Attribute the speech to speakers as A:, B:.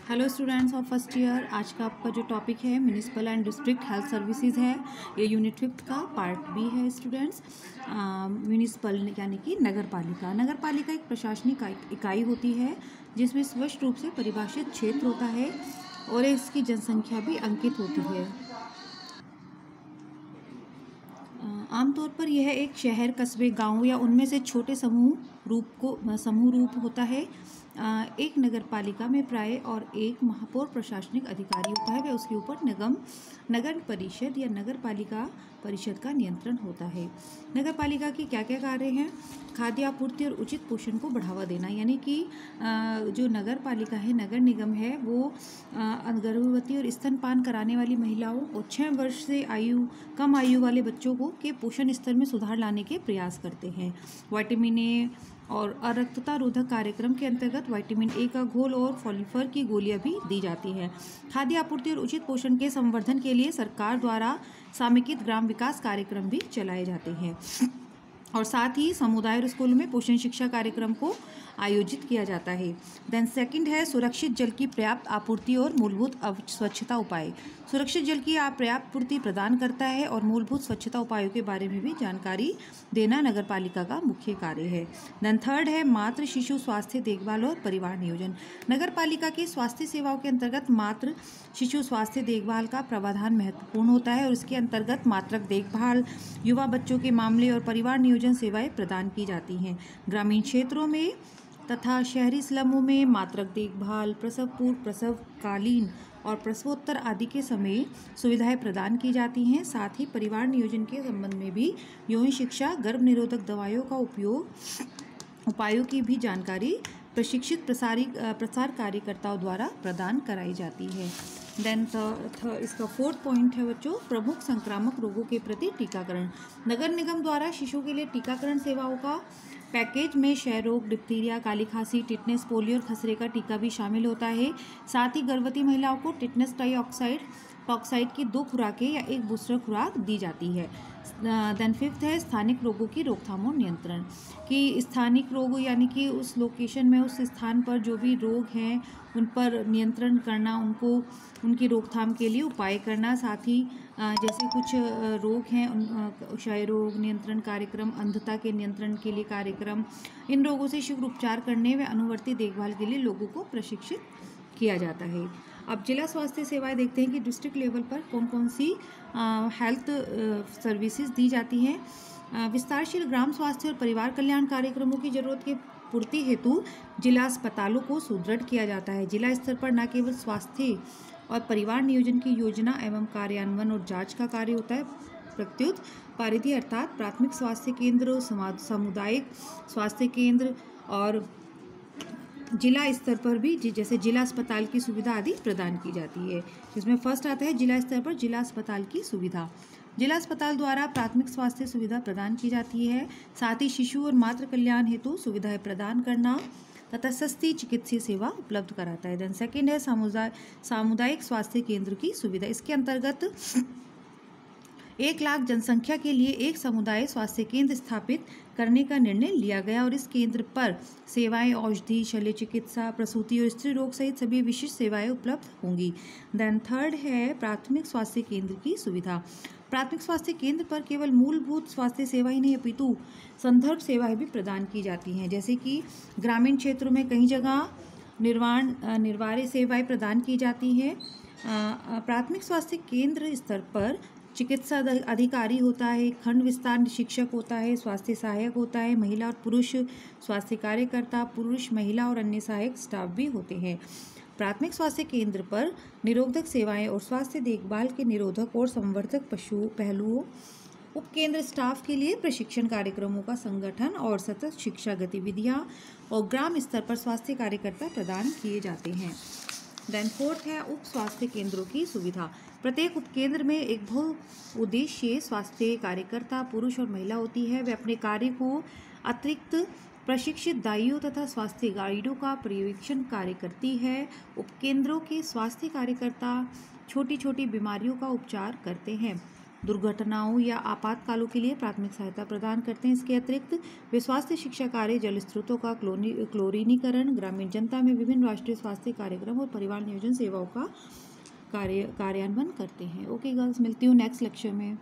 A: Hello students of first year. आज का आपका जो टॉपिक है municipal and district health services है। ये यूनिट 5 का पार्ट बी है स्टूडेंट्स। म्यूनिसिपल यानी कि नगर पालिका। नगर पालिका एक प्रशासनिक इकाई होती है जिसमें स्पष्ट रूप से परिभाषित क्षेत्र होता है और इसकी जनसंख्या भी अंकित होती है। आमतौर पर यह एक शहर, कस्बे, गांव या उनमें से छोटे समूह रूप होता है। एक नगर पालिका में प्राय और एक महापौर प्रशासनिक अधिकारी होता है। वह उसके ऊपर नगर परिषद या नगर पालिका परिषद का नियंत्रण होता है। नगर पालिका के क्या क्या कार्य हैं? खाद्य आपूर्ति और उचित पोषण को बढ़ावा देना, यानी कि जो नगर पालिका है, नगर निगम है, वो गर्भवती और स्तनपान कराने वाली महिलाओं और 6 वर्ष से कम आयु वाले बच्चों को के पोषण स्तर में सुधार लाने के प्रयास करते हैं। विटामिन ए और अरक्तता रोधक कार्यक्रम के अंतर्गत विटामिन ए का घोल और फॉलिफर की गोलियां भी दी जाती हैं। खाद्य आपूर्ति और उचित पोषण के संवर्धन के लिए सरकार द्वारा समेकित ग्राम विकास कार्यक्रम भी चलाए जाते हैं और साथ ही समुदाय और स्कूलों में पोषण शिक्षा कार्यक्रम को आयोजित किया जाता है। देन सेकंड है सुरक्षित जल की पर्याप्त आपूर्ति और मूलभूत स्वच्छता उपाय। सुरक्षित जल की पर्याप्त पूर्ति प्रदान करता है और मूलभूत स्वच्छता उपायों के बारे में भी जानकारी देना नगर पालिका का मुख्य कार्य है। देन थर्ड है मातृ शिशु स्वास्थ्य देखभाल और परिवार नियोजन। नगर पालिका की स्वास्थ्य सेवाओं के अंतर्गत मातृ शिशु स्वास्थ्य देखभाल का प्रावधान महत्वपूर्ण होता है और इसके अंतर्गत मातृक देखभाल, युवा बच्चों के मामले और परिवार नियोजन सेवाएं प्रदान की जाती हैं। ग्रामीण क्षेत्रों में तथा शहरी स्लमों में मातृक देखभाल, प्रसव पूर्व, प्रसवकालीन और प्रसवोत्तर आदि के समय सुविधाएं प्रदान की जाती हैं। साथ ही परिवार नियोजन के संबंध में भी यौन शिक्षा, गर्भ निरोधक दवाइयों का उपायों की भी जानकारी प्रशिक्षित प्रसार कार्यकर्ताओं द्वारा प्रदान कराई जाती है। देन इसका फोर्थ पॉइंट है बच्चों, प्रमुख संक्रामक रोगों के प्रति टीकाकरण। नगर निगम द्वारा शिशु के लिए टीकाकरण सेवाओं का पैकेज में क्षय रोग, डिप्थीरिया, काली खांसी, टिटनेस, पोलियो और खसरे का टीका भी शामिल होता है। साथ ही गर्भवती महिलाओं को टिटनेस टॉक्साइड की 2 खुराकें या 1 बूस्टर खुराक दी जाती है। देन फिफ्थ है स्थानिक रोगों की रोकथाम और नियंत्रण। कि स्थानिक रोग यानी कि उस लोकेशन में, उस स्थान पर जो भी रोग हैं उन पर नियंत्रण करना, उनकी रोकथाम के लिए उपाय करना। साथ ही जैसे कुछ रोग हैं, क्षय रोग नियंत्रण कार्यक्रम, अंधता के नियंत्रण के लिए कार्यक्रम, इन रोगों से शीघ्र उपचार करने व अनुवर्ती देखभाल के लिए लोगों को प्रशिक्षित किया जाता है। अब जिला स्वास्थ्य सेवाएं देखते हैं कि डिस्ट्रिक्ट लेवल पर कौन कौन सी हेल्थ सर्विसेज दी जाती हैं। विस्तारशील ग्राम स्वास्थ्य और परिवार कल्याण कार्यक्रमों की जरूरत की पूर्ति हेतु जिला अस्पतालों को सुदृढ़ किया जाता है। जिला स्तर पर न केवल स्वास्थ्य और परिवार नियोजन की योजना एवं कार्यान्वयन और जांच का कार्य होता है, प्रत्युत परिधि अर्थात प्राथमिक स्वास्थ्य केंद्र, सामुदायिक स्वास्थ्य केंद्र और जिला स्तर पर भी जैसे जिला अस्पताल की सुविधा आदि प्रदान की जाती है। जिसमें फर्स्ट आता है जिला स्तर पर जिला अस्पताल की सुविधा। जिला अस्पताल द्वारा प्राथमिक स्वास्थ्य सुविधा प्रदान की जाती है। साथ ही शिशु और मातृ कल्याण हेतु सुविधाएं प्रदान करना तथा सस्ती चिकित्सीय सेवा उपलब्ध कराता है। देन सेकेंड है सामुदायिक स्वास्थ्य केंद्र की सुविधा। इसके अंतर्गत 1 लाख जनसंख्या के लिए एक समुदाय स्वास्थ्य केंद्र स्थापित करने का निर्णय लिया गया और इस केंद्र पर सेवाएं औषधि, शल्य चिकित्सा, प्रसूति और स्त्री रोग सहित सभी विशिष्ट सेवाएं उपलब्ध होंगी। देन थर्ड है प्राथमिक स्वास्थ्य केंद्र की सुविधा। प्राथमिक स्वास्थ्य केंद्र पर केवल मूलभूत स्वास्थ्य सेवा ही नहीं अपितु संदर्भ सेवाएं भी प्रदान की जाती हैं। जैसे कि ग्रामीण क्षेत्रों में कई जगह निर्वाह सेवाएं प्रदान की जाती हैं। प्राथमिक स्वास्थ्य केंद्र स्तर पर चिकित्सा अधिकारी होता है, खंड विस्तार शिक्षक होता है, स्वास्थ्य सहायक होता है, महिला और पुरुष स्वास्थ्य कार्यकर्ता, पुरुष, महिला और अन्य सहायक स्टाफ भी होते हैं। प्राथमिक स्वास्थ्य केंद्र पर निरोधक सेवाएं और स्वास्थ्य देखभाल के निरोधक और संवर्धक पहलुओं, उपकेंद्र स्टाफ के लिए प्रशिक्षण कार्यक्रमों का संगठन और सतत शिक्षा गतिविधियां और ग्राम स्तर पर स्वास्थ्य कार्यकर्ता प्रदान किए जाते हैं। देन फोर्थ है उप स्वास्थ्य केंद्रों की सुविधा। प्रत्येक उपकेंद्र में एक बहुउद्देशीय स्वास्थ्य कार्यकर्ता पुरुष और महिला होती है। वे अपने कार्य को अतिरिक्त प्रशिक्षित दाइयों तथा स्वास्थ्य गाइडों का पर्यवेक्षण कार्य करती है। उपकेंद्रों के स्वास्थ्य कार्यकर्ता छोटी छोटी बीमारियों का उपचार करते हैं। दुर्घटनाओं या आपातकालों के लिए प्राथमिक सहायता प्रदान करते हैं। इसके अतिरिक्त वे स्वास्थ्य शिक्षा कार्य, जल स्रोतों का क्लोरीनीकरण, ग्रामीण जनता में विभिन्न राष्ट्रीय स्वास्थ्य कार्यक्रम और परिवार नियोजन सेवाओं का कार्यान्वयन करते हैं। ओके गर्ल्स, मिलती हूँ नेक्स्ट लेक्चर में।